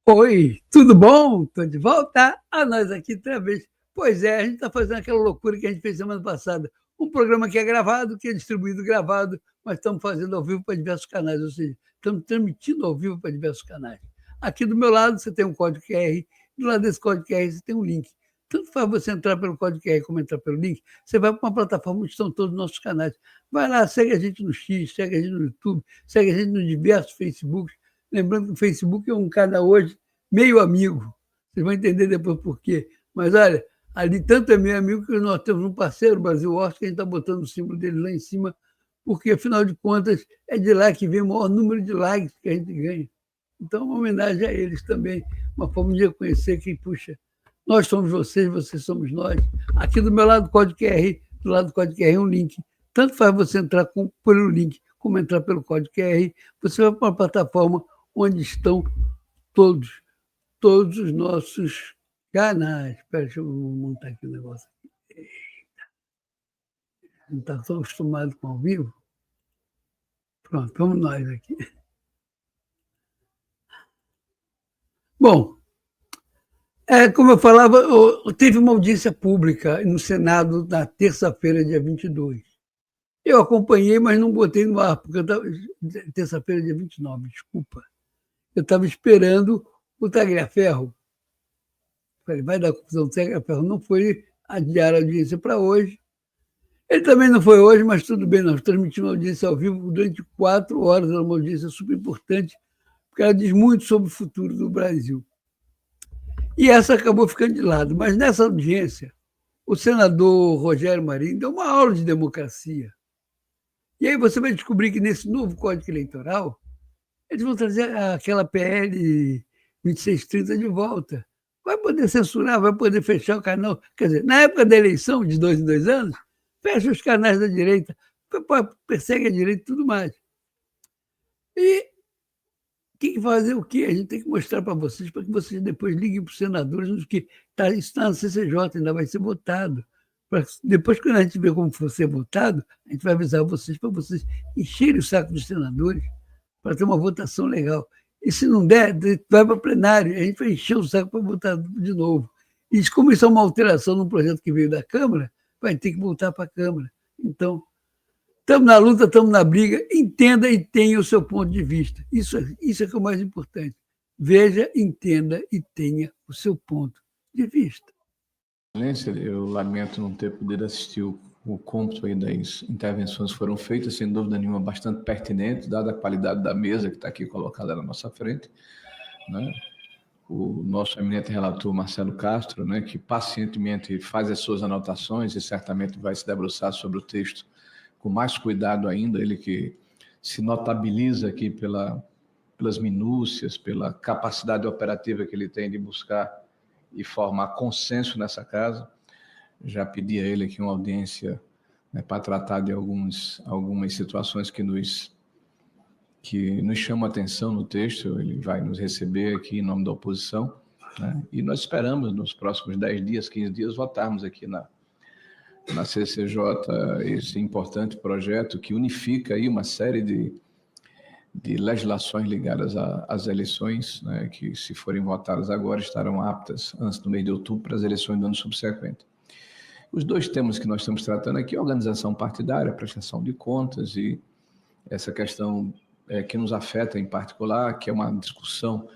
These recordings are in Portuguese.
Oi, tudo bom? Estou de volta a nós aqui outra vez. Pois é, a gente está fazendo aquela loucura que a gente fez semana passada. Um programa que é gravado, que é distribuído gravado, mas estamos fazendo ao vivo para diversos canais, ou seja, estamos transmitindo ao vivo para diversos canais. Aqui do meu lado você tem um código QR, do lado desse código QR você tem um link. Tanto faz você entrar pelo código QR como entrar pelo link, você vai para uma plataforma onde estão todos os nossos canais. Vai lá, segue a gente no X, segue a gente no YouTube, segue a gente nos diversos Facebooks. Lembrando que o Facebook é um canal hoje meio amigo. Vocês vão entender depois por quê. Mas olha, ali tanto é meio amigo que nós temos um parceiro, Brasil Horta, que a gente está botando o símbolo dele lá em cima, porque afinal de contas é de lá que vem o maior número de likes que a gente ganha. Então, uma homenagem a eles também, uma forma de reconhecer que, puxa, nós somos vocês, vocês somos nós. Aqui do meu lado, código QR, do lado do código QR, um link. Tanto faz você entrar pelo link, como entrar pelo código QR, você vai para uma plataforma onde estão todos os nossos canais. Espera, deixa eu montar aqui o negócio. Não está tão acostumado com ao vivo? Pronto, vamos nós aqui. Bom, como eu falava, teve uma audiência pública no Senado na terça-feira, dia 22. Eu acompanhei, mas não botei no ar, porque eu estava. Terça-feira, dia 29, desculpa. Eu estava esperando o Tagliaferro. Falei, vai dar confusão, o Tagliaferro não foi adiar a audiência para hoje. Ele também não foi hoje, mas tudo bem, nós transmitimos uma audiência ao vivo durante 4 horas, era uma audiência super importante, porque ela diz muito sobre o futuro do Brasil. E essa acabou ficando de lado, mas nessa audiência, o senador Rogério Marinho deu uma aula de democracia. E aí você vai descobrir que nesse novo Código Eleitoral, eles vão trazer aquela PL 2630 de volta. Vai poder censurar, vai poder fechar o canal. Quer dizer, na época da eleição, de 2 em 2 anos, fecha os canais da direita, persegue a direita e tudo mais. E tem que fazer o quê? A gente tem que mostrar para vocês que depois liguem para os senadores, que isso está na CCJ, ainda vai ser votado. Depois, quando a gente ver como for ser votado, a gente vai avisar vocês para vocês encherem o saco dos senadores para ter uma votação legal. E se não der, vai para plenário, a gente vai encher o saco para votar de novo. E como isso é uma alteração num projeto que veio da Câmara, vai ter que voltar para a Câmara. Então, estamos na luta, estamos na briga, entenda e tenha o seu ponto de vista. Isso é que é o mais importante. Veja, entenda e tenha o seu ponto de vista. Eu lamento não ter podido assistir o cômputo aí das intervenções que foram feitas, sem dúvida nenhuma, bastante pertinente, dada a qualidade da mesa que está aqui colocada na nossa frente, né? O nosso eminente relator Marcelo Castro, né, que pacientemente faz as suas anotações e certamente vai se debruçar sobre o texto com mais cuidado ainda, ele que se notabiliza aqui pelas minúcias, pela capacidade operativa que ele tem de buscar e formar consenso nessa casa. Já pedi a ele aqui uma audiência, né, para tratar de algumas situações que nos chamam a atenção no texto. Ele vai nos receber aqui em nome da oposição, né? E nós esperamos, nos próximos 10 dias, 15 dias, votarmos aqui na CCJ esse importante projeto que unifica aí uma série de legislações ligadas às eleições, né, que, se forem votadas agora, estarão aptas antes do mês de outubro para as eleições do ano subsequente. Os dois temas que nós estamos tratando aqui, organização partidária, prestação de contas e essa questão que nos afeta em particular, que é uma discussão,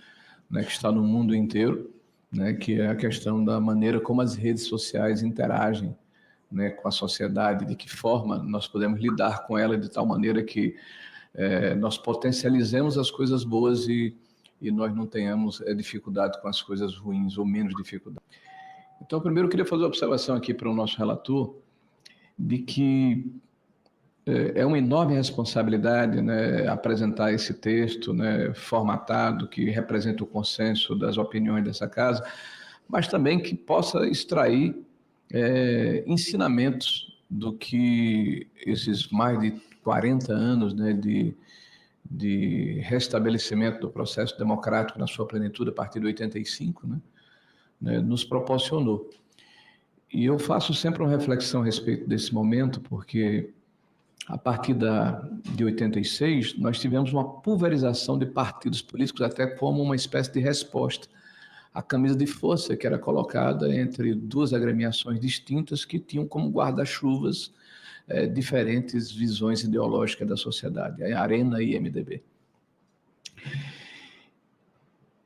né, que está no mundo inteiro, né, que é a questão da maneira como as redes sociais interagem, né, com a sociedade, de que forma nós podemos lidar com ela de tal maneira que nós potencializemos as coisas boas e nós não tenhamos dificuldade com as coisas ruins ou menos dificuldade. Então, primeiro eu queria fazer uma observação aqui para o nosso relator, de que é uma enorme responsabilidade, né, apresentar esse texto, né, formatado, que representa o consenso das opiniões dessa casa, mas também que possa extrair ensinamentos do que esses mais de 40 anos, né, de restabelecimento do processo democrático na sua plenitude a partir de 85, né, nos proporcionou. E eu faço sempre uma reflexão a respeito desse momento, porque a partir de 86, nós tivemos uma pulverização de partidos políticos, até como uma espécie de resposta à camisa de força que era colocada entre duas agremiações distintas que tinham como guarda-chuvas diferentes visões ideológicas da sociedade, a Arena e MDB.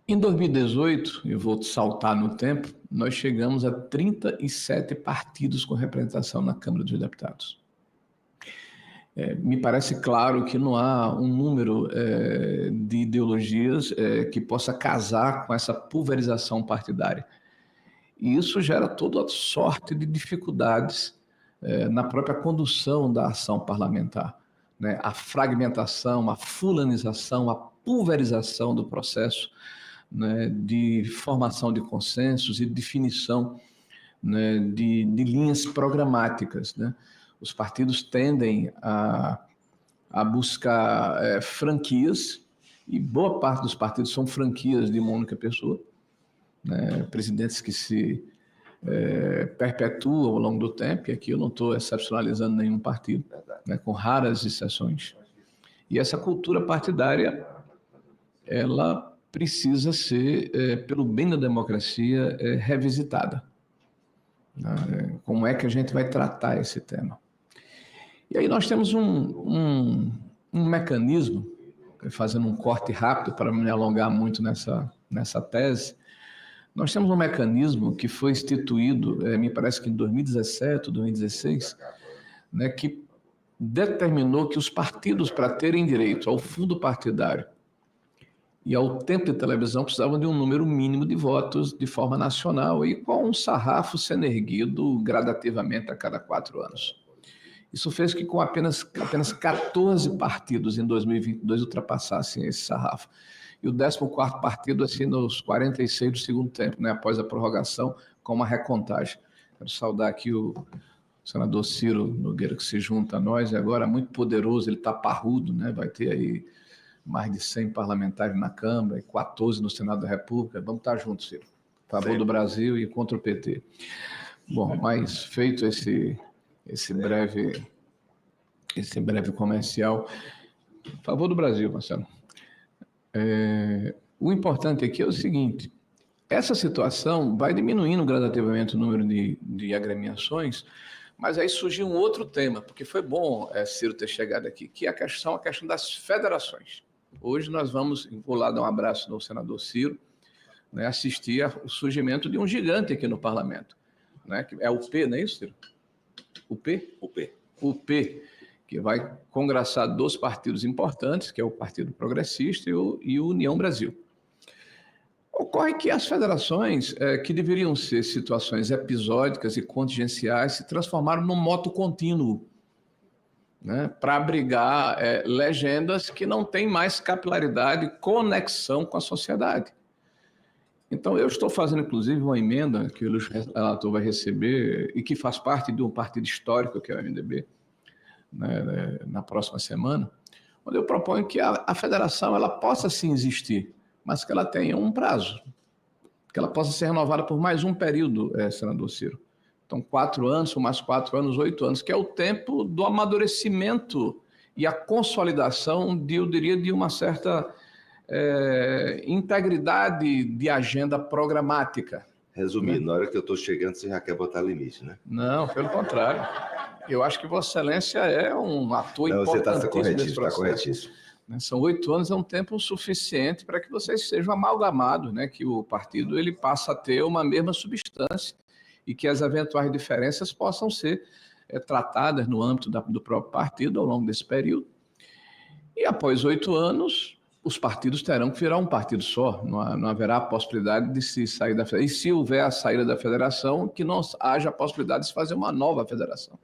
Em 2018, eu vou saltar no tempo, nós chegamos a 37 partidos com representação na Câmara dos Deputados. Me parece claro que não há um número de ideologias que possa casar com essa pulverização partidária. E isso gera toda sorte de dificuldades na própria condução da ação parlamentar, né? A fragmentação, a fulanização, a pulverização do processo, né, de formação de consensos e definição, né, de linhas programáticas, né? Os partidos tendem a buscar franquias, e boa parte dos partidos são franquias de uma única pessoa, né? Presidentes que se perpetuam ao longo do tempo, e aqui eu não estou excepcionalizando nenhum partido, né, com raras exceções. E essa cultura partidária, ela precisa ser, pelo bem da democracia, revisitada. Como é que a gente vai tratar esse tema? E aí nós temos um mecanismo, fazendo um corte rápido para não me alongar muito nessa tese, nós temos um mecanismo que foi instituído, me parece que em 2017, 2016, né, que determinou que os partidos, para terem direito ao fundo partidário e ao tempo de televisão, precisavam de um número mínimo de votos de forma nacional e com um sarrafo sendo erguido gradativamente a cada 4 anos. Isso fez que com apenas 14 partidos em 2022 ultrapassassem esse sarrafo. E o 14º partido, assim, nos 46 do segundo tempo, né, após a prorrogação, com uma recontagem. Quero saudar aqui o senador Ciro Nogueira, que se junta a nós, e agora muito poderoso, ele está parrudo, né, vai ter aí mais de 100 parlamentares na Câmara e 14 no Senado da República. Vamos estar juntos, Ciro. A favor do Brasil e contra o PT. Bom, mas feito esse breve comercial, a favor do Brasil, Marcelo. O importante aqui é o seguinte: essa situação vai diminuindo gradativamente o número de agremiações, mas aí surgiu um outro tema, porque foi bom Ciro ter chegado aqui, que é a questão das federações. Hoje nós vou lá dar um abraço no senador Ciro, né, assistir ao surgimento de um gigante aqui no parlamento, né, que é o P, não é isso, Ciro? O P? O P, que vai congraçar 2 partidos importantes, que é o Partido Progressista e o União Brasil. Ocorre que as federações, que deveriam ser situações episódicas e contingenciais, se transformaram num moto contínuo, né, para abrigar legendas que não têm mais capilaridade e conexão com a sociedade. Então, eu estou fazendo, inclusive, uma emenda que o relator vai receber e que faz parte de um partido histórico, que é o MDB, né, na próxima semana, onde eu proponho que a federação ela possa sim existir, mas que ela tenha um prazo, que ela possa ser renovada por mais um período, senador Ciro. Então, 4 anos, mais 4 anos, 8 anos, que é o tempo do amadurecimento e a consolidação, eu diria, de uma certa integridade de agenda programática. Resumindo, né? Na hora que eu estou chegando, você já quer botar limite, né? Não, pelo contrário. Eu acho que Vossa Excelência é um ator importantíssimo desse processo. Está corretíssimo. São 8 anos, é um tempo suficiente para que vocês sejam amalgamados, né? Que o partido ele passa a ter uma mesma substância e que as eventuais diferenças possam ser tratadas no âmbito do próprio partido ao longo desse período. E após 8 anos, os partidos terão que virar um partido só, não haverá a possibilidade de se sair da federação. E se houver a saída da federação, que não haja a possibilidade de se fazer uma nova federação.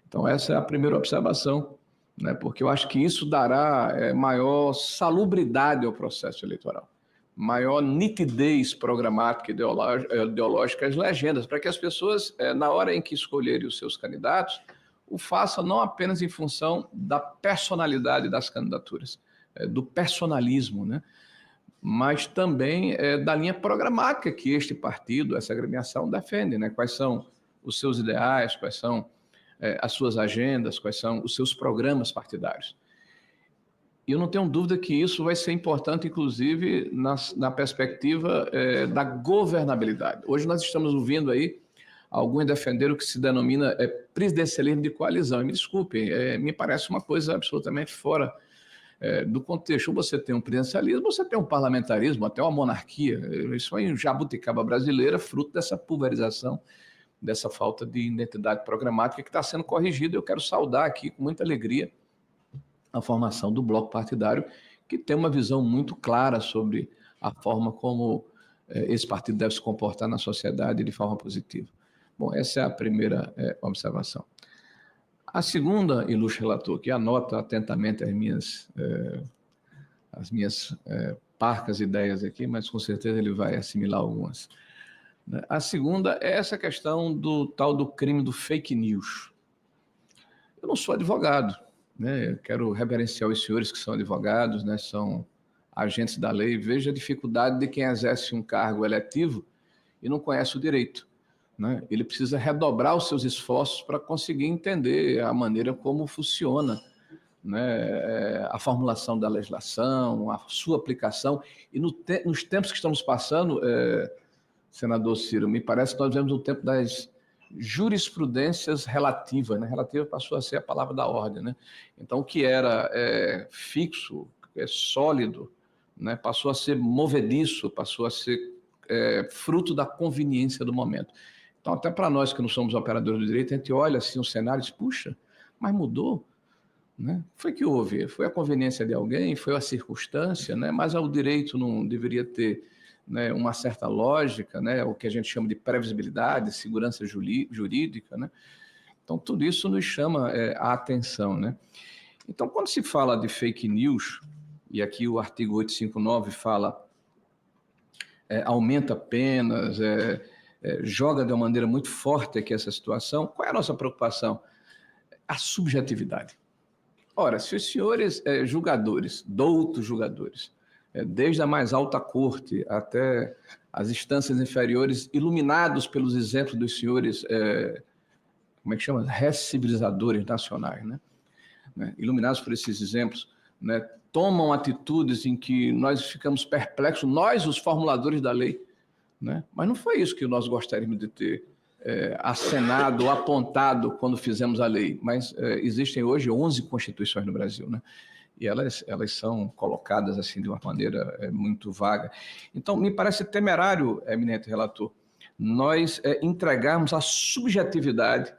Então, essa é a primeira observação, né, porque eu acho que isso dará maior salubridade ao processo eleitoral, maior nitidez programática e ideológica às legendas, para que as pessoas, na hora em que escolherem os seus candidatos, o façam não apenas em função da personalidade das candidaturas, do personalismo, né, mas também da linha programática que este partido, essa agremiação defende, né, quais são os seus ideais, quais são as suas agendas, quais são os seus programas partidários. E eu não tenho dúvida que isso vai ser importante, inclusive, na perspectiva da governabilidade. Hoje nós estamos ouvindo aí alguns defender o que se denomina presidencialismo de coalizão. E me desculpem, me parece uma coisa absolutamente fora do contexto. Você tem um presidencialismo, você tem um parlamentarismo, até uma monarquia. Isso aí é um jabuticaba brasileira, fruto dessa pulverização, dessa falta de identidade programática que está sendo corrigida. Eu quero saudar aqui com muita alegria a formação do bloco partidário, que tem uma visão muito clara sobre a forma como esse partido deve se comportar na sociedade de forma positiva. Bom, essa é a primeira observação. A segunda, ilustre relator, que anota atentamente as minhas parcas ideias aqui, mas com certeza ele vai assimilar algumas. A segunda é essa questão do tal do crime do fake news. Eu não sou advogado, né? Eu quero reverenciar os senhores que são advogados, né? São agentes da lei. Veja a dificuldade de quem exerce um cargo eletivo e não conhece o direito, né? Ele precisa redobrar os seus esforços para conseguir entender a maneira como funciona, né, a formulação da legislação, a sua aplicação. E nos tempos que estamos passando, senador Ciro, me parece que nós vivemos um tempo das jurisprudências relativas, né? Relativa passou a ser a palavra da ordem, né? Então, o que era fixo, sólido, né, passou a ser movediço, passou a ser fruto da conveniência do momento. Então, até para nós que não somos operadores do direito, a gente olha assim o cenário e diz, puxa, mas mudou, né? Foi que houve? Foi a conveniência de alguém? Foi a circunstância, né? Mas o direito não deveria ter, né, uma certa lógica, né? O que a gente chama de previsibilidade, segurança jurídica, né? Então, tudo isso nos chama a atenção, né? Então, quando se fala de fake news, e aqui o artigo 859 fala, aumenta penas, joga de uma maneira muito forte aqui essa situação. Qual é a nossa preocupação? A subjetividade. Ora, se os senhores julgadores, doutos julgadores, desde a mais alta corte até as instâncias inferiores, iluminados pelos exemplos dos senhores, como é que chama? Recivilizadores nacionais, né? Iluminados por esses exemplos, né, tomam atitudes em que nós ficamos perplexos, nós, os formuladores da lei, né? Mas não foi isso que nós gostaríamos de ter acenado, apontado quando fizemos a lei. Mas existem hoje 11 constituições no Brasil, né? E elas são colocadas assim de uma maneira muito vaga. Então, me parece temerário, eminente relator, nós entregarmos a subjetividade,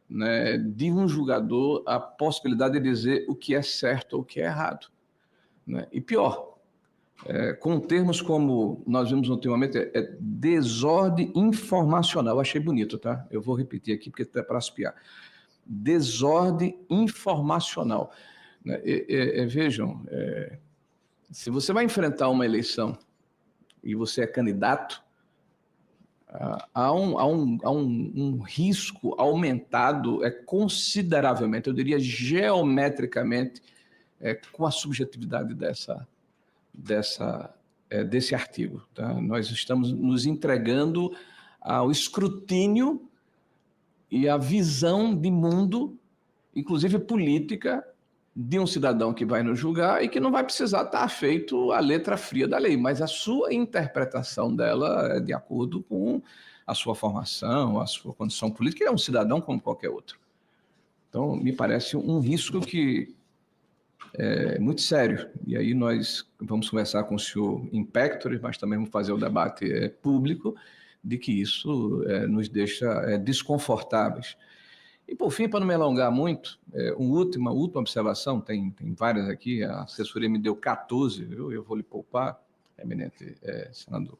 né, de um julgador a possibilidade de dizer o que é certo ou o que é errado, né? E pior, com termos como nós vimos ultimamente, desordem informacional. Eu achei bonito, tá? Eu vou repetir aqui porque é para aspiar. Desordem informacional. Vejam, se você vai enfrentar uma eleição e você é candidato, há um risco aumentado consideravelmente, eu diria geometricamente, com a subjetividade desse artigo, tá? Nós estamos nos entregando ao escrutínio e à visão de mundo, inclusive política, de um cidadão que vai nos julgar e que não vai precisar estar afeito à letra fria da lei, mas a sua interpretação dela é de acordo com a sua formação, a sua condição política. Ele é um cidadão como qualquer outro. Então, me parece um risco que é muito sério. E aí nós vamos conversar com o senhor in pectore, mas também vamos fazer o debate público de que isso nos deixa desconfortáveis. E, por fim, para não me alongar muito, última observação, tem várias aqui, a assessoria me deu 14, viu? Eu vou lhe poupar, eminente senador.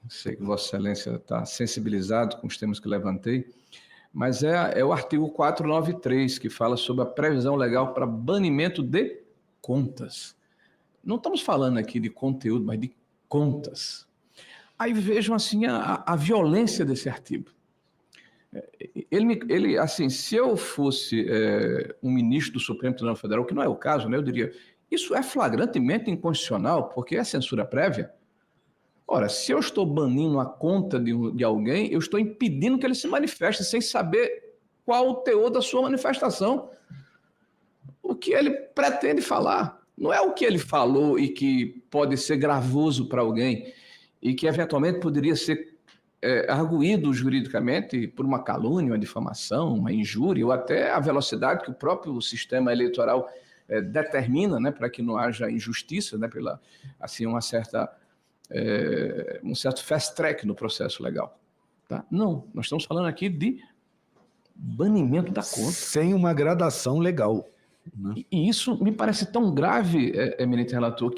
Sei que Vossa Excelência está sensibilizado com os temas que levantei, mas é o artigo 493, que fala sobre a previsão legal para banimento de contas. Não estamos falando aqui de conteúdo, mas de contas. Aí vejam assim a violência desse artigo. Ele, assim, se eu fosse um ministro do Supremo Tribunal Federal, que não é o caso, né, eu diria, isso é flagrantemente inconstitucional, porque é censura prévia. Ora, se eu estou banindo a conta de alguém, eu estou impedindo que ele se manifeste sem saber qual o teor da sua manifestação. O que ele pretende falar. Não é o que ele falou e que pode ser gravoso para alguém e que eventualmente poderia ser arguído juridicamente por uma calúnia, uma difamação, uma injúria, ou até a velocidade que o próprio sistema eleitoral determina, né, para que não haja injustiça, né, pela, assim, um certo fast track no processo legal. Tá? Não, nós estamos falando aqui de banimento da conta. Sem uma gradação legal. Né? E isso me parece tão grave, eminente relator,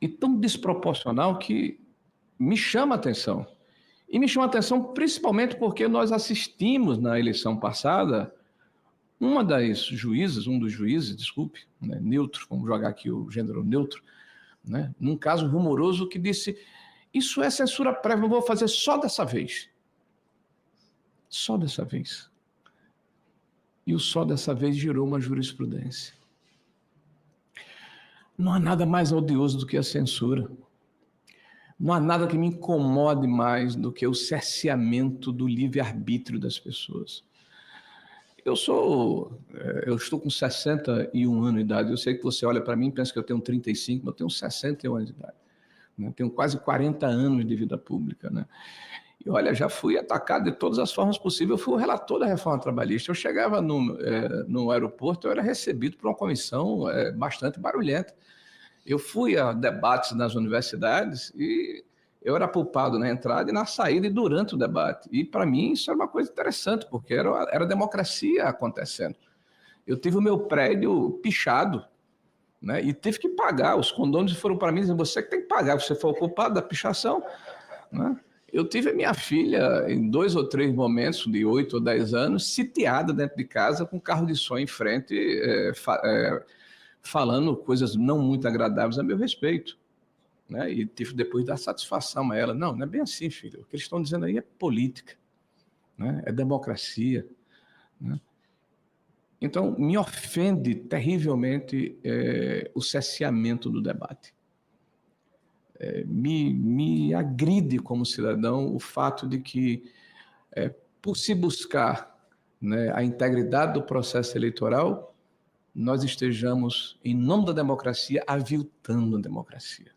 e tão desproporcional que me chama a atenção. E me chama a atenção principalmente porque nós assistimos na eleição passada um dos juízes, desculpe, né, neutro, vamos jogar aqui o gênero neutro, né, num caso rumoroso que disse, isso é censura prévia, eu vou fazer só dessa vez. Só dessa vez. E o só dessa vez gerou uma jurisprudência. Não há nada mais odioso do que a censura. Não há nada que me incomode mais do que o cerceamento do livre-arbítrio das pessoas. Eu estou com 61 anos de idade. Eu sei que você olha para mim e pensa que eu tenho 35, mas eu tenho 61 anos de idade. Né? Tenho quase 40 anos de vida pública. Né? E olha, já fui atacado de todas as formas possíveis. Eu fui o relator da reforma trabalhista. Eu chegava no aeroporto, eu era recebido por uma comissão bastante barulhenta. Eu fui a debates nas universidades e eu era poupado na entrada e na saída e durante o debate. E, para mim, isso era uma coisa interessante, porque era democracia acontecendo. Eu tive o meu prédio pichado, né, e tive que pagar. Os condôminos foram para mim dizendo, você que tem que pagar, você foi o culpado da pichação. Né? Eu tive a minha filha, em 2 ou 3 momentos, de 8 ou 10 anos, sitiada dentro de casa com carro de som em frente, falando coisas não muito agradáveis a meu respeito. Né? E tive depois dar satisfação a ela. Não é bem assim, filho. O que eles estão dizendo aí é política, né? É democracia. Né? Então, me ofende terrivelmente o cerceamento do debate. Me agride como cidadão o fato de que, por se buscar, né, a integridade do processo eleitoral, nós estejamos, em nome da democracia, aviltando a democracia.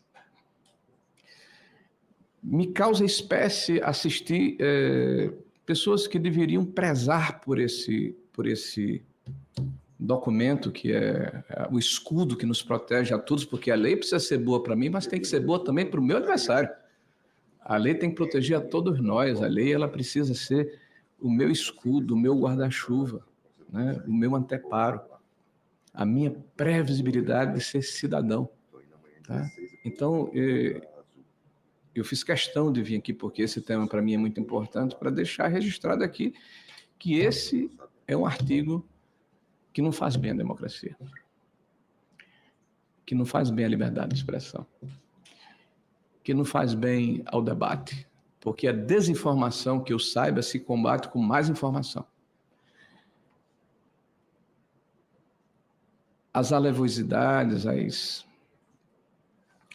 Me causa espécie assistir pessoas que deveriam prezar por esse documento, que é o escudo que nos protege a todos, porque a lei precisa ser boa para mim, mas tem que ser boa também para o meu adversário. A lei tem que proteger a todos nós, a lei ela precisa ser o meu escudo, o meu guarda-chuva, né, o meu anteparo, a minha previsibilidade de ser cidadão. Tá? Então, eu fiz questão de vir aqui, porque esse tema para mim é muito importante, para deixar registrado aqui que esse é um artigo que não faz bem à democracia, que não faz bem à liberdade de expressão, que não faz bem ao debate, porque a desinformação, que eu saiba, se combate com mais informação. As alevosidades,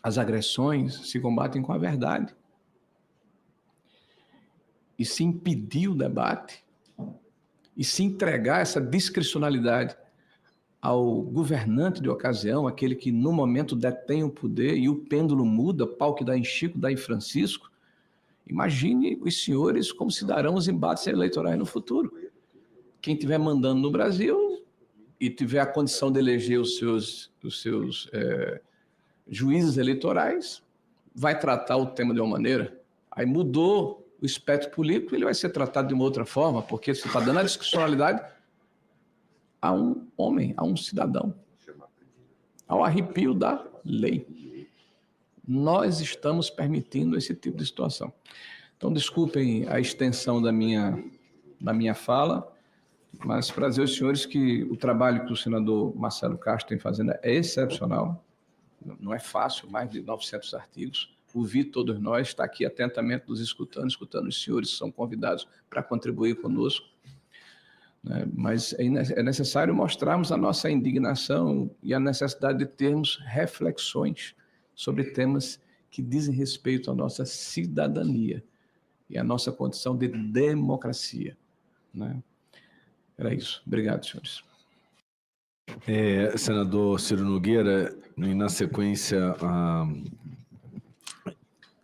as agressões se combatem com a verdade. E se impedir o debate, e se entregar essa discricionalidade ao governante de ocasião, aquele que no momento detém o poder e o pêndulo muda, pau que dá em Chico, dá em Francisco, imagine os senhores como se darão os embates eleitorais no futuro. Quem estiver mandando no Brasil e tiver a condição de eleger os seus juízes eleitorais, vai tratar o tema de uma maneira. Aí mudou o espectro político, ele vai ser tratado de uma outra forma, porque você está dando a discricionalidade a um homem, a um cidadão, ao arrepio da lei. Nós estamos permitindo esse tipo de situação. Então, desculpem a extensão da minha fala, mas para dizer aos senhores que o trabalho que o senador Marcelo Castro tem fazendo é excepcional. Não é fácil, mais de 900 artigos. Ouvir todos nós, está aqui atentamente nos escutando os senhores que são convidados para contribuir conosco. Mas é necessário mostrarmos a nossa indignação e a necessidade de termos reflexões sobre temas que dizem respeito à nossa cidadania. e a nossa condição de democracia, né? Era isso. Obrigado, senhores. Senador Ciro Nogueira, e na sequência, a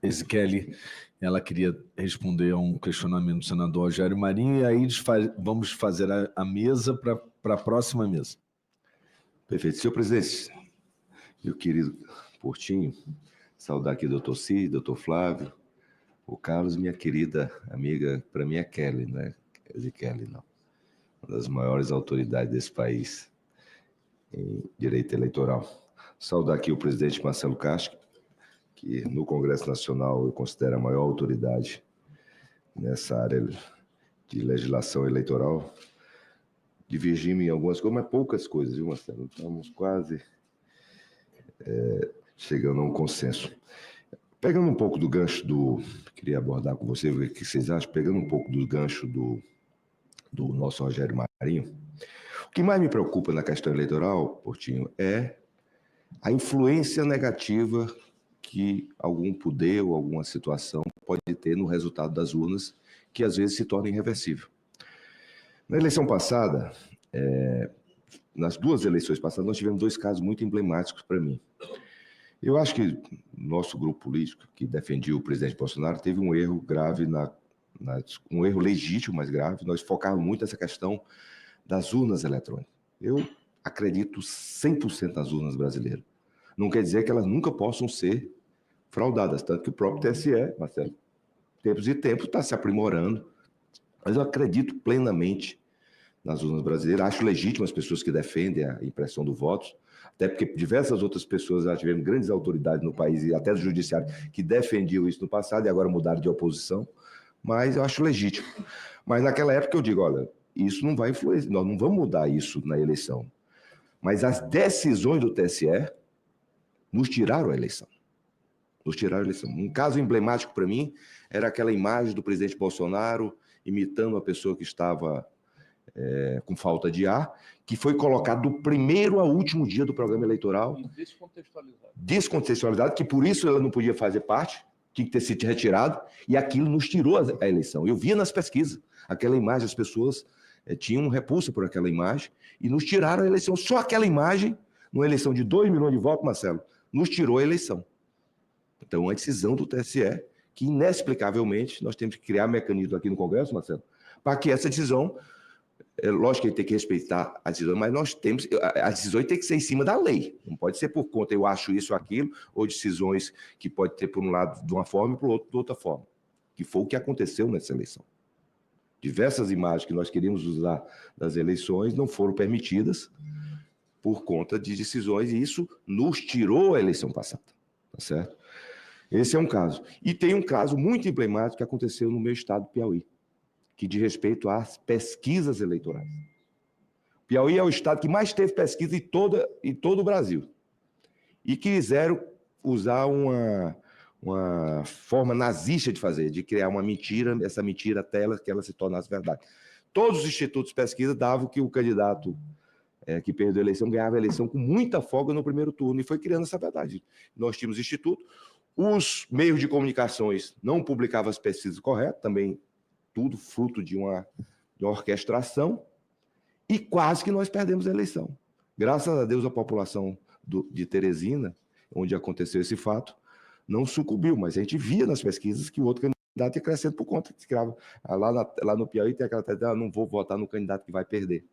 Ezequiele, ela queria responder a um questionamento do senador Rogério Marinho, e aí vamos fazer a mesa para a próxima mesa. Perfeito. Senhor presidente, meu querido Portinho, saudar aqui o doutor Cid, doutor Flávio, o Carlos, minha querida amiga, para mim é Kelly, né? Ezequiele, não. Uma das maiores autoridades desse país em direito eleitoral. Saudar aqui o presidente Marcelo Castro, que no Congresso Nacional eu considero a maior autoridade nessa área de legislação eleitoral. Divergimos em algumas coisas, mas poucas coisas, viu, Marcelo? Estamos quase chegando a um consenso. Pegando um pouco do gancho queria abordar com você, ver o que vocês acham, pegando um pouco do gancho do nosso Rogério Marinho, o que mais me preocupa na questão eleitoral, Portinho, é a influência negativa que algum poder ou alguma situação pode ter no resultado das urnas, que às vezes se torna irreversível. Na eleição passada, nas duas eleições passadas, nós tivemos dois casos muito emblemáticos para mim. Eu acho que nosso grupo político, que defendia o presidente Bolsonaro, teve um erro grave, um erro legítimo, mas grave. Nós focávamos muito nessa questão das urnas eletrônicas. Eu acredito 100% nas urnas brasileiras. Não quer dizer que elas nunca possam ser fraudadas, tanto que o próprio TSE, Marcelo, tempos e tempos, está se aprimorando. Mas eu acredito plenamente nas urnas brasileiras. Acho legítimo as pessoas que defendem a impressão do voto, até porque diversas outras pessoas já tiveram grandes autoridades no país, e até do judiciário, que defendiam isso no passado e agora mudaram de oposição, mas eu acho legítimo. Mas naquela época eu digo, olha, isso não vai influenciar, nós não vamos mudar isso na eleição. Mas as decisões do TSE nos tiraram a eleição. Nos tiraram a eleição. Um caso emblemático para mim era aquela imagem do presidente Bolsonaro imitando a pessoa que estava com falta de ar, que foi colocado do primeiro ao último dia do programa eleitoral. Descontextualizado, que por isso ela não podia fazer parte, tinha que ter sido retirado, e aquilo nos tirou a eleição. Eu via nas pesquisas, aquela imagem, as pessoas tinham um repulso por aquela imagem, e nos tiraram a eleição. Só aquela imagem, numa eleição de 2 milhões de votos, Marcelo, nos tirou a eleição. Então, uma decisão do TSE, que inexplicavelmente nós temos que criar mecanismos aqui no Congresso, Marcelo, para que essa decisão, lógico que ele tem que respeitar a decisão, mas nós temos, as decisões têm que ser em cima da lei, não pode ser por conta, eu acho isso ou aquilo, ou decisões que pode ter por um lado de uma forma e por outro de outra forma, que foi o que aconteceu nessa eleição. Diversas imagens que nós queríamos usar das eleições não foram permitidas por conta de decisões, e isso nos tirou a eleição passada, tá certo? Esse é um caso. E tem um caso muito emblemático que aconteceu no meu estado do Piauí, que diz respeito às pesquisas eleitorais. Piauí é o estado que mais teve pesquisa em todo o Brasil. E quiseram usar uma forma nazista de fazer, de criar uma mentira, essa mentira até que ela se tornasse verdade. Todos os institutos de pesquisa davam que o candidato que perdeu a eleição ganhava a eleição com muita folga no primeiro turno, e foi criando essa verdade. Nós tínhamos instituto, os meios de comunicações não publicavam as pesquisas corretas, também tudo fruto de uma orquestração, e quase que nós perdemos a eleição. Graças a Deus, a população de Teresina, onde aconteceu esse fato, não sucumbiu, mas a gente via nas pesquisas que o outro candidato ia crescendo por conta, que escrava. Lá no Piauí tem aquela tese, não vou votar no candidato que vai perder.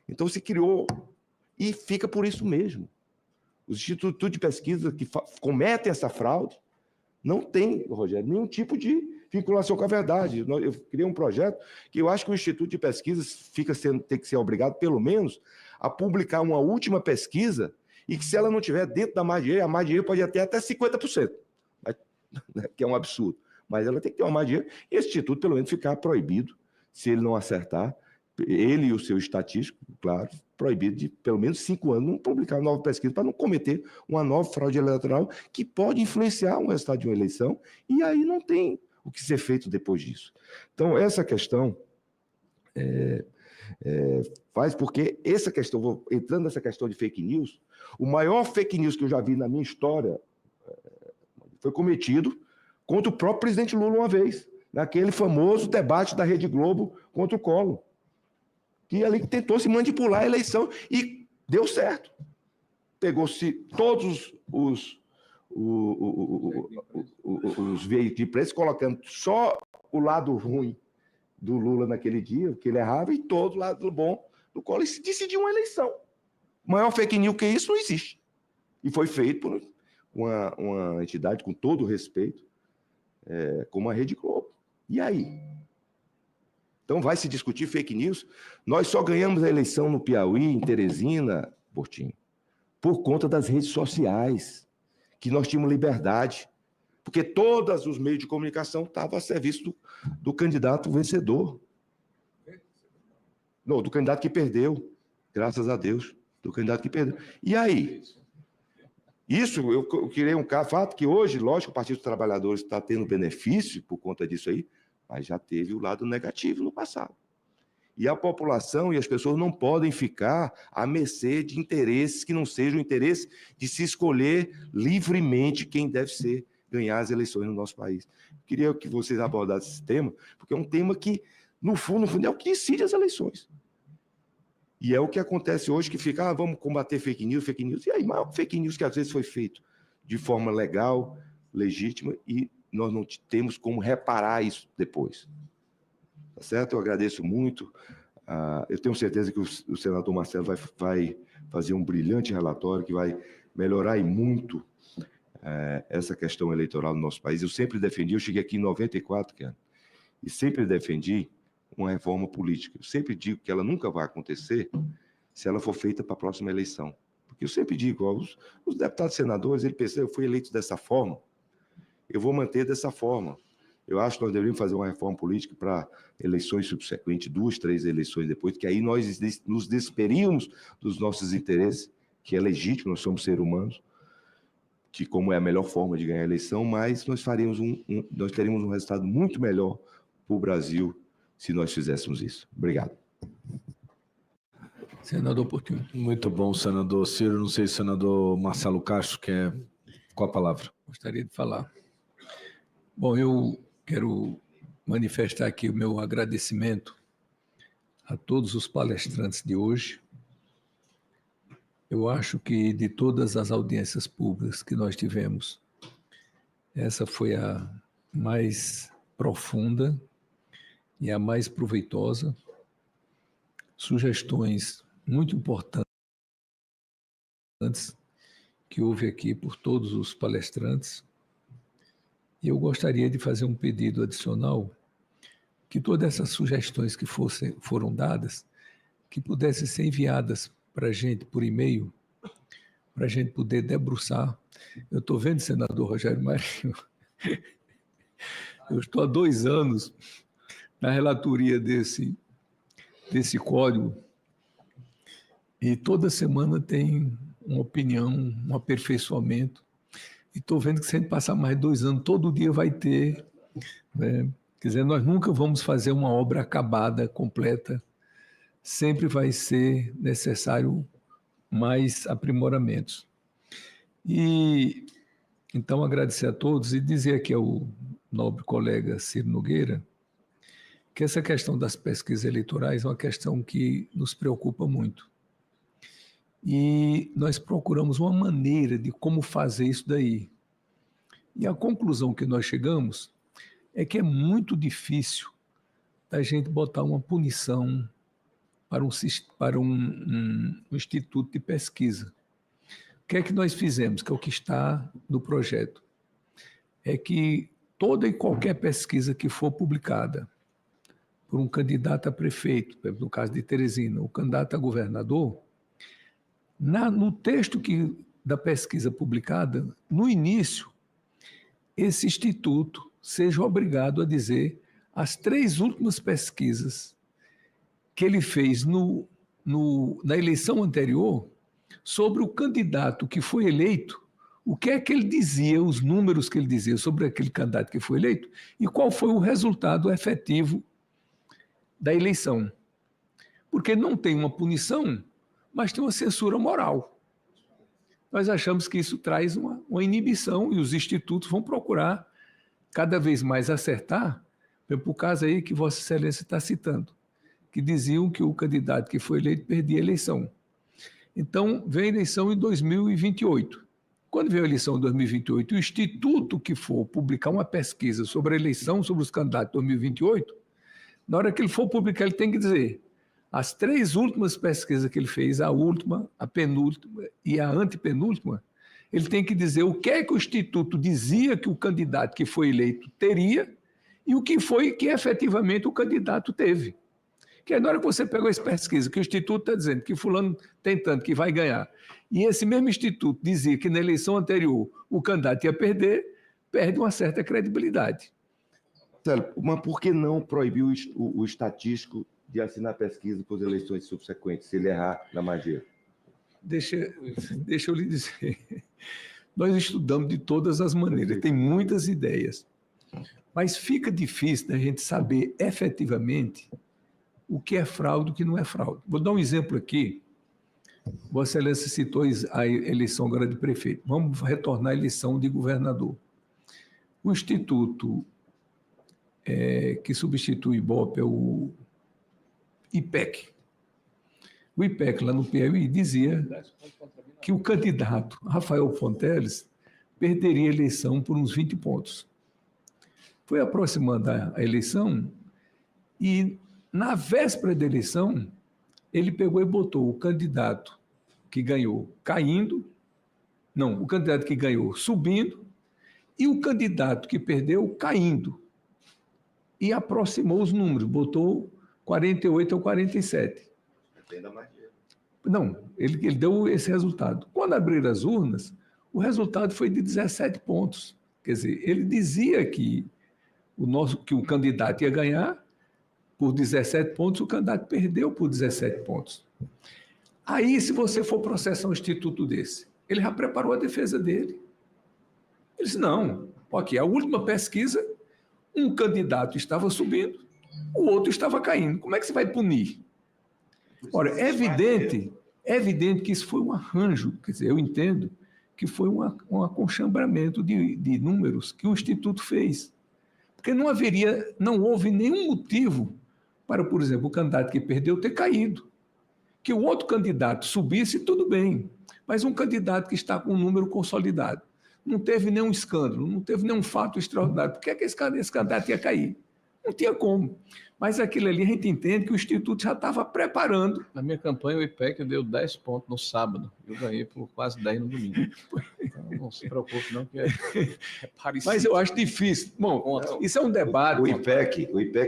Então se criou, e fica por isso mesmo. Os institutos de pesquisa que cometem essa fraude não tem, Rogério, nenhum tipo de vinculação com a verdade. Eu criei um projeto que eu acho que o Instituto de Pesquisas tem que ser obrigado, pelo menos, a publicar uma última pesquisa, e que, se ela não estiver dentro da margem de erro, a margem de erro pode ter até 50%, que é um absurdo. Mas ela tem que ter uma margem de erro, e esse instituto, pelo menos, ficar proibido, se ele não acertar, ele e o seu estatístico, claro, proibido de, pelo menos 5 anos, não publicar uma nova pesquisa, para não cometer uma nova fraude eleitoral que pode influenciar o resultado de uma eleição, e aí não tem o que ser feito depois disso. Então, essa questão faz, porque essa questão, entrando nessa questão de fake news, o maior fake news que eu já vi na minha história foi cometido contra o próprio presidente Lula uma vez, naquele famoso debate da Rede Globo contra o Collor, que ali tentou se manipular a eleição e deu certo. Pegou-se todos os veículos de imprensa, colocando só o lado ruim do Lula naquele dia, que ele errava, e todo o lado bom do Collor, e se decidiu uma eleição. Maior fake news que isso não existe. E foi feito por uma entidade, com todo o respeito, como a Rede Globo. E aí? Então vai se discutir fake news? Nós só ganhamos a eleição no Piauí, em Teresina, Portinho, por conta das redes sociais, que nós tínhamos liberdade, porque todos os meios de comunicação estavam a serviço do candidato vencedor. Não, do candidato que perdeu, graças a Deus, do candidato que perdeu. E aí? Isso, eu criei um fato que hoje, lógico, o Partido dos Trabalhadores está tendo benefício por conta disso aí, mas já teve o lado negativo no passado. E a população e as pessoas não podem ficar à mercê de interesses que não sejam o interesse de se escolher livremente quem deve ganhar as eleições no nosso país. Queria que vocês abordassem esse tema, porque é um tema que, no fundo, é o que decide as eleições. E é o que acontece hoje, que fica, vamos combater fake news. E aí, maior fake news que às vezes foi feito de forma legal, legítima, e nós não temos como reparar isso depois. Tá certo? Eu agradeço muito. Eu tenho certeza que o senador Marcelo vai fazer um brilhante relatório que vai melhorar e muito essa questão eleitoral no nosso país. Eu sempre defendi, eu cheguei aqui em 94, cara, e sempre defendi uma reforma política. Eu sempre digo que ela nunca vai acontecer se ela for feita para a próxima eleição. Porque eu sempre digo, os deputados e senadores, ele pensa, eu fui eleito dessa forma, eu vou manter dessa forma. Eu acho que nós deveríamos fazer uma reforma política para eleições subsequentes, 2, 3 eleições depois, que aí nós nos desperíamos dos nossos interesses, que é legítimo, nós somos seres humanos, que como é a melhor forma de ganhar a eleição, mas nós teríamos um resultado muito melhor para o Brasil se nós fizéssemos isso. Obrigado. Senador Portinho. Muito bom, senador Ciro. Não sei se o senador Marcelo Castro quer... Qual a palavra? Gostaria de falar. Bom, eu quero manifestar aqui o meu agradecimento a todos os palestrantes de hoje. Eu acho que de todas as audiências públicas que nós tivemos, essa foi a mais profunda e a mais proveitosa. Sugestões muito importantes que houve aqui por todos os palestrantes. E eu gostaria de fazer um pedido adicional, que todas essas sugestões que foram dadas, que pudessem ser enviadas para a gente por e-mail, para a gente poder debruçar. Eu estou vendo, senador Rogério Marinho, eu estou há 2 anos na relatoria desse código, e toda semana tem uma opinião, um aperfeiçoamento, e estou vendo que se a gente passar mais 2 anos, todo dia vai ter, né? Quer dizer, nós nunca vamos fazer uma obra acabada, completa, sempre vai ser necessário mais aprimoramentos. E então agradecer a todos e dizer aqui ao nobre colega Ciro Nogueira que essa questão das pesquisas eleitorais é uma questão que nos preocupa muito. E nós procuramos uma maneira de como fazer isso daí. E a conclusão que nós chegamos é que é muito difícil a gente botar uma punição para um instituto de pesquisa. O que é que nós fizemos, que é o que está no projeto? É que toda e qualquer pesquisa que for publicada por um candidato a prefeito, no caso de Teresina, o candidato a governador, no texto da pesquisa publicada, no início, esse instituto seja obrigado a dizer as 3 últimas pesquisas que ele fez na eleição anterior sobre o candidato que foi eleito, o que é que ele dizia, os números que ele dizia sobre aquele candidato que foi eleito e qual foi o resultado efetivo da eleição. Porque não tem uma punição, mas tem uma censura moral. Nós achamos que isso traz uma inibição e os institutos vão procurar cada vez mais acertar. Por caso aí que Vossa Excelência está citando, que diziam que o candidato que foi eleito perdia a eleição. Então, vem a eleição em 2028. Quando veio a eleição em 2028, o instituto que for publicar uma pesquisa sobre a eleição, sobre os candidatos de 2028, na hora que ele for publicar, ele tem que dizer as 3 últimas pesquisas que ele fez, a última, a penúltima e a antepenúltima, ele tem que dizer o que é que o instituto dizia que o candidato que foi eleito teria e o que foi que efetivamente o candidato teve. Que na hora que você pega essa pesquisa, que o Instituto está dizendo que fulano tem tanto que vai ganhar, e esse mesmo Instituto dizia que na eleição anterior o candidato ia perder, perde uma certa credibilidade. Marcelo, mas por que não proibir o estatístico de assinar pesquisa para as eleições subsequentes, se ele errar na magia? Deixa eu lhe dizer. Nós estudamos de todas as maneiras, tem muitas ideias, mas fica difícil da gente saber efetivamente o que é fraude e o que não é fraude. Vou dar um exemplo aqui. Vossa Excelência citou a eleição agora de prefeito. Vamos retornar à eleição de governador. O instituto que substitui o Ibope é o IPEC. O IPEC, lá no Piauí, dizia que o candidato Rafael Fonteles perderia a eleição por uns 20 pontos. Foi aproximando a eleição e, na véspera da eleição, ele pegou e botou o candidato que ganhou caindo, não, o candidato que ganhou subindo e o candidato que perdeu caindo. E aproximou os números, botou 48 ou 47. Não, ele deu esse resultado. Quando abriram as urnas, o resultado foi de 17 pontos. Quer dizer, ele dizia que o candidato ia ganhar por 17 pontos, o candidato perdeu por 17 pontos. Aí, se você for processar um instituto desse, ele já preparou a defesa dele. Ele disse, não, aqui, a última pesquisa, um candidato estava subindo, o outro estava caindo. Como é que você vai punir? Ora, é evidente que isso foi um arranjo, quer dizer, eu entendo que foi um aconchambramento de números que o Instituto fez. Porque não houve nenhum motivo para, por exemplo, o candidato que perdeu ter caído. Que o outro candidato subisse, tudo bem, mas um candidato que está com um número consolidado, não teve nenhum escândalo, não teve nenhum fato extraordinário, por que é que esse candidato ia cair? Não tinha como. Mas aquilo ali a gente entende que o Instituto já estava preparando. Na minha campanha, o IPEC deu 10 pontos no sábado. Eu ganhei por quase 10 no domingo. Então, não se preocupe, não, que é parecido. Mas eu acho difícil. Bom, isso é um debate. O IPEC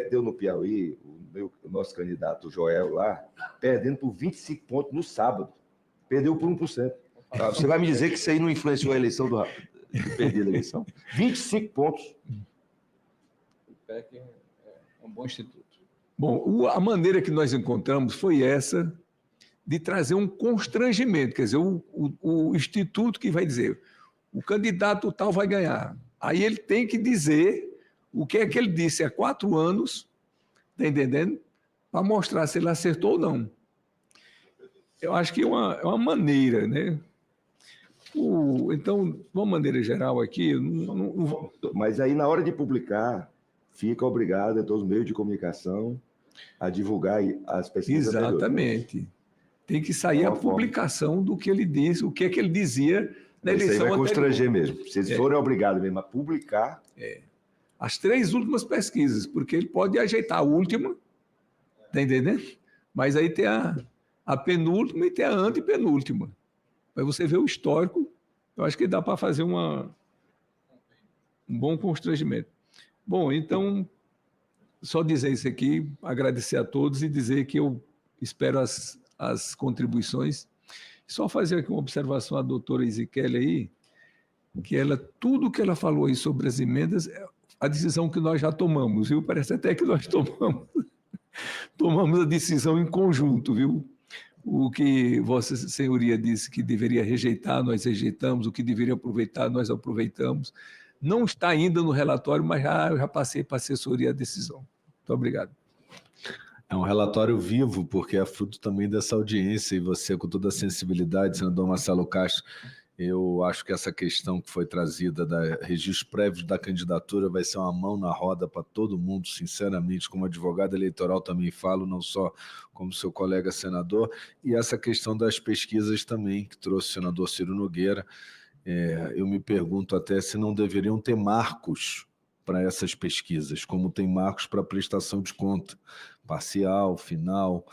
deu no Piauí, o nosso candidato Joel lá, perdendo por 25 pontos no sábado. Perdeu por 1%. Você vai me dizer que isso aí não influenciou a eleição de perder a eleição? 25 pontos. O IPEC é um bom instituto. Bom, a maneira que nós encontramos foi essa de trazer um constrangimento, quer dizer, o instituto que vai dizer, o candidato tal vai ganhar. Aí ele tem que dizer o que é que ele disse há 4 anos, está entendendo? Para mostrar se ele acertou ou não. Eu acho que é uma maneira, né? Então, de uma maneira geral aqui... Mas aí, na hora de publicar, fica obrigado a todos os meios de comunicação a divulgar as pesquisas. Exatamente. Tem que sair a publicação do que ele disse, o que é que ele dizia na eleição anterior. Vai constranger mesmo. Se eles forem obrigados mesmo a publicar... As 3 últimas pesquisas, porque ele pode ajeitar a última, está entendendo? Mas aí tem a penúltima e tem a antepenúltima. Mas você vê o histórico, eu acho que dá para fazer um bom constrangimento. Bom, então, só dizer isso aqui, agradecer a todos e dizer que eu espero as contribuições. Só fazer aqui uma observação à doutora Ezequiel aí, que tudo que ela falou aí sobre as emendas, a decisão que nós já tomamos, viu? Parece até que nós tomamos a decisão em conjunto, viu? O que Vossa Senhoria disse que deveria rejeitar, nós rejeitamos, o que deveria aproveitar, nós aproveitamos. Não está ainda no relatório, mas eu já passei para a assessoria a decisão. Muito obrigado. É um relatório vivo, porque é fruto também dessa audiência, e você, com toda a sensibilidade, senador Marcelo Castro, Eu acho que essa questão que foi trazida da registro prévio da candidatura vai ser uma mão na roda para todo mundo, sinceramente, como advogado eleitoral também falo, não só como seu colega senador, e essa questão das pesquisas também, que trouxe o senador Ciro Nogueira. Eu me pergunto até se não deveriam ter marcos para essas pesquisas, como tem marcos para prestação de conta, parcial, final,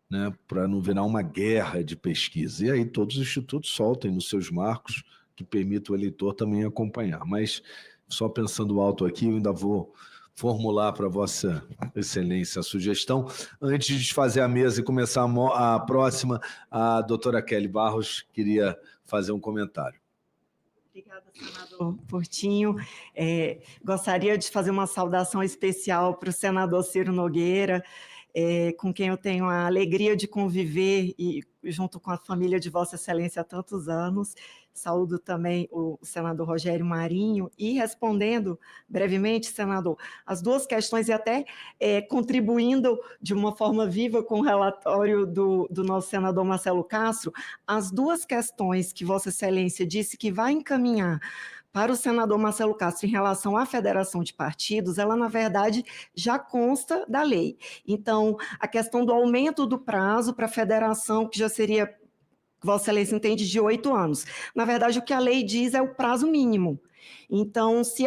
né, para não virar uma guerra de pesquisa. E aí todos os institutos soltem nos seus marcos que permitam o eleitor também acompanhar. Mas, só pensando alto aqui, eu ainda vou formular para Vossa Excelência a sugestão. Antes de fazer a mesa e começar a próxima, a doutora Kelly Barros queria fazer um comentário. Obrigada, senador Portinho. Gostaria de fazer uma saudação especial para o senador Ciro Nogueira, com quem eu tenho a alegria de conviver e junto com a família de Vossa Excelência há tantos anos. Saúdo também o senador Rogério Marinho e respondendo brevemente, senador, as duas questões e até contribuindo de uma forma viva com o relatório do nosso senador Marcelo Castro, as duas questões que Vossa Excelência disse que vai encaminhar para o senador Marcelo Castro em relação à federação de partidos, ela, na verdade, já consta da lei. Então, a questão do aumento do prazo para a federação, que já seria, Vossa Excelência entende, de 8 anos. Na verdade, o que a lei diz é o prazo mínimo. Então, se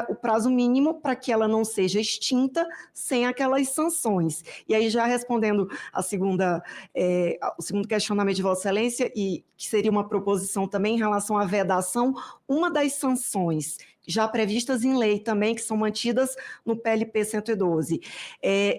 o prazo mínimo para que ela não seja extinta sem aquelas sanções. E aí, já respondendo o segundo questionamento de Vossa Excelência, e que seria uma proposição também em relação à vedação, uma das sanções já previstas em lei também, que são mantidas no PLP 112,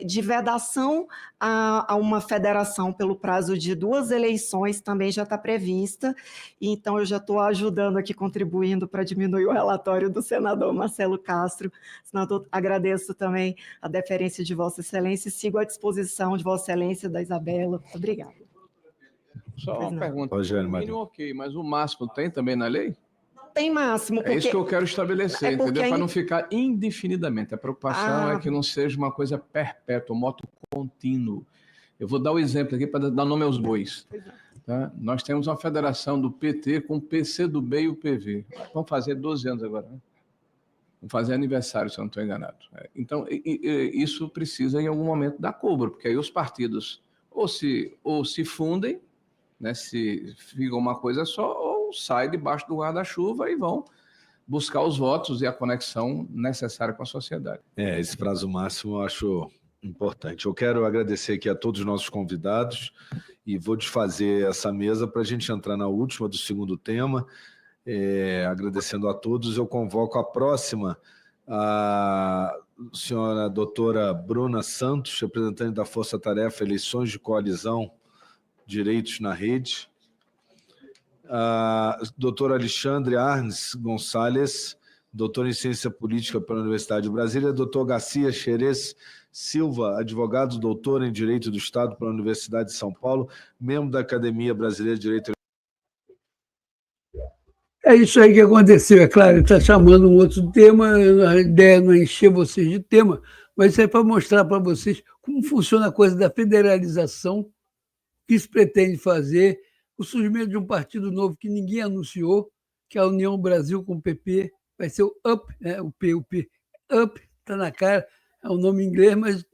de vedação a uma federação pelo prazo de 2 eleições, também já está prevista, então eu já estou ajudando aqui, contribuindo para diminuir o relatório do senador Marcelo Castro. Senador, agradeço também a deferência de Vossa Excelência e sigo à disposição de Vossa Excelência, da Isabela. Obrigada. Só uma pergunta. Rogério, o mínimo, ok, mas o máximo tem também na lei? Tem máximo. É isso que eu quero estabelecer, entendeu? Para não ficar indefinidamente. A preocupação é que não seja uma coisa perpétua, um moto contínuo. Eu vou dar o exemplo aqui para dar nome aos bois. Tá? Nós temos uma federação do PT com o PCdoB e o PV. Vamos fazer 12 anos agora, né? Vamos fazer aniversário, se eu não estou enganado. Então, isso precisa, em algum momento, dar cobro, porque aí os partidos ou se fundem, né, se fica uma coisa só, ou sai debaixo do guarda-chuva e vão buscar os votos e a conexão necessária com a sociedade. Esse prazo máximo eu acho importante. Eu quero agradecer aqui a todos os nossos convidados e vou desfazer essa mesa para a gente entrar na última do segundo tema. Agradecendo a todos, eu convoco a próxima, a senhora doutora Bruna Santos, representante da Força Tarefa Eleições de Coalizão Direitos na Rede, a doutor Alexandre Arnes Gonçalves, doutor em Ciência Política pela Universidade de Brasília, doutor Garcia Xerez Silva, advogado, doutor em Direito do Estado pela Universidade de São Paulo, membro da Academia Brasileira de Direito. É isso aí que aconteceu, é claro, ele está chamando um outro tema, a ideia não é encher vocês de tema, mas isso é para mostrar para vocês como funciona a coisa da federalização que se pretende fazer, o surgimento de um partido novo que ninguém anunciou, que é a União Brasil com o PP, vai ser o UP, né? O PUP. UP, está na cara, é um nome em inglês, mas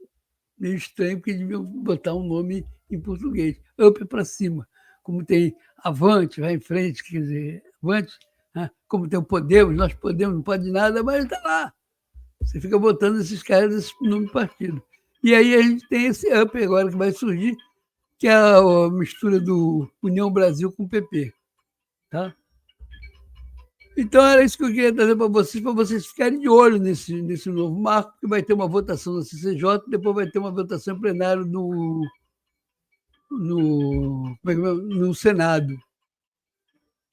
meio estranho, porque deviam botar um nome em português. UP para cima. Como tem Avante, vai em frente, quer dizer, Avante, né? Como tem o Podemos, nós Podemos, não pode nada, mas está lá. Você fica botando esses caras nesse nome de partido. E aí a gente tem esse UP agora que vai surgir, que é a mistura do União Brasil com o PP. Tá? Então, era isso que eu queria trazer para vocês ficarem de olho nesse novo marco, que vai ter uma votação no CCJ, depois vai ter uma votação em plenário no Senado.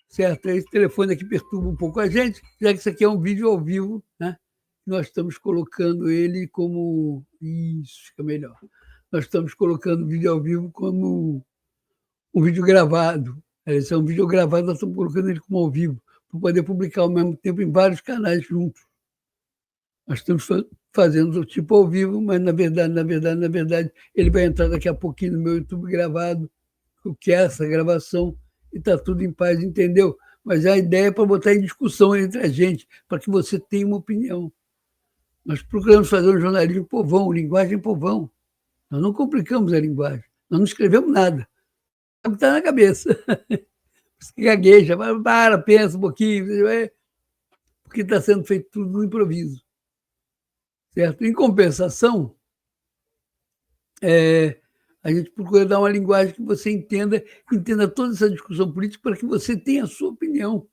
Certo? Esse telefone aqui perturba um pouco a gente, já que isso aqui é um vídeo ao vivo, né? Nós estamos colocando ele como... Isso, fica melhor. Nós estamos colocando o vídeo ao vivo como um vídeo gravado. Esse é um vídeo gravado, nós estamos colocando ele como ao vivo, para poder publicar ao mesmo tempo em vários canais juntos. Nós estamos fazendo o tipo ao vivo, mas, na verdade, ele vai entrar daqui a pouquinho no meu YouTube gravado, o que é essa gravação, e está tudo em paz, entendeu? mas a ideia é para botar em discussão entre a gente, para que você tenha uma opinião. Nós procuramos fazer um jornalismo povão, linguagem povão. Nós não complicamos a linguagem, nós não escrevemos nada. É o que está na cabeça. Você gagueja, pensa um pouquinho, porque está sendo feito tudo no improviso. Certo? Em compensação, a gente procura dar uma linguagem que você entenda toda essa discussão política para que você tenha a sua opinião.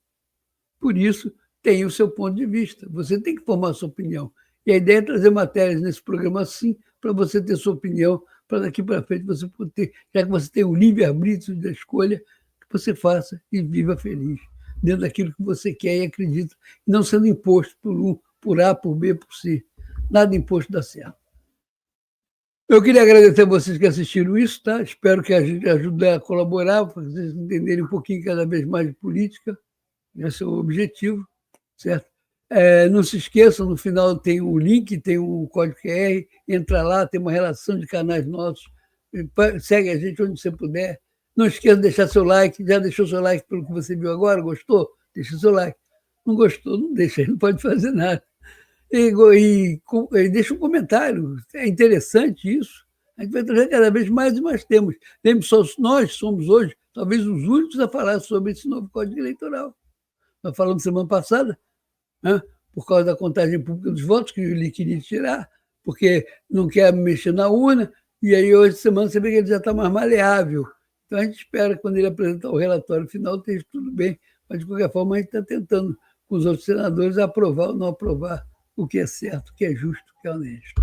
Por isso, tem o seu ponto de vista. Você tem que formar a sua opinião. E a ideia é trazer matérias nesse programa assim, para você ter sua opinião, para daqui para frente você poder ter, já que você tem o livre-arbítrio da escolha, que você faça e viva feliz, dentro daquilo que você quer e acredita, não sendo imposto por um, por A, por B, por C. Nada imposto dá certo. Eu queria agradecer a vocês que assistiram isso, tá? Espero que a gente ajude a colaborar, para vocês entenderem um pouquinho cada vez mais de política. Esse é o objetivo, certo? Não se esqueçam, no final tem o link, tem o código QR, entra lá, tem uma relação de canais nossos, segue a gente onde você puder. Não esqueça de deixar seu like, já deixou seu like pelo que você viu agora, gostou? Deixa seu like. Não gostou, não deixa, não pode fazer nada. E deixa um comentário, é interessante isso. A gente vai trazer cada vez mais e mais temas. Nós somos hoje talvez os únicos a falar sobre esse novo Código Eleitoral. Nós falamos semana passada, né, por causa da contagem pública dos votos, que ele queria tirar, porque não quer mexer na urna, e aí hoje, semana, você vê que ele já está mais maleável. Então, a gente espera que quando ele apresentar o relatório final, esteja tudo bem, mas, de qualquer forma, a gente está tentando, com os outros senadores, aprovar ou não aprovar o que é certo, o que é justo, o que é honesto.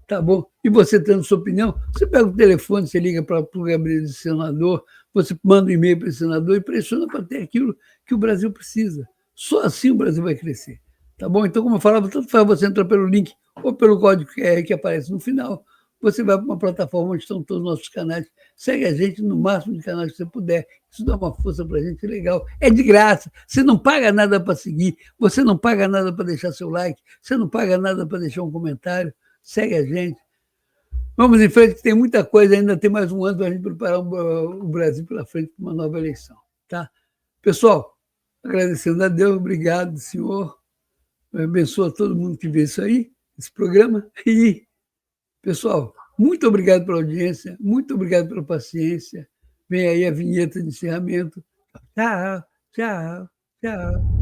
Tá bom? E você tendo sua opinião, você pega o telefone, você liga para o gabinete do senador, você manda um e-mail para o senador e pressiona para ter aquilo que o Brasil precisa. Só assim o Brasil vai crescer. Tá bom? Então, como eu falava, tanto faz você entrar pelo link ou pelo código QR que aparece no final, você vai para uma plataforma onde estão todos os nossos canais. Segue a gente no máximo de canais que você puder. Isso dá uma força para a gente legal. É de graça. Você não paga nada para seguir. Você não paga nada para deixar seu like. Você não paga nada para deixar um comentário. Segue a gente. Vamos em frente, que tem muita coisa ainda. Tem mais um ano para a gente preparar o Brasil pela frente para uma nova eleição. Tá? Pessoal, agradecendo a Deus. Obrigado, senhor. Abençoa todo mundo que vê isso aí, esse programa. E, pessoal, muito obrigado pela audiência, muito obrigado pela paciência. Vem aí a vinheta de encerramento. Tchau, tchau, tchau.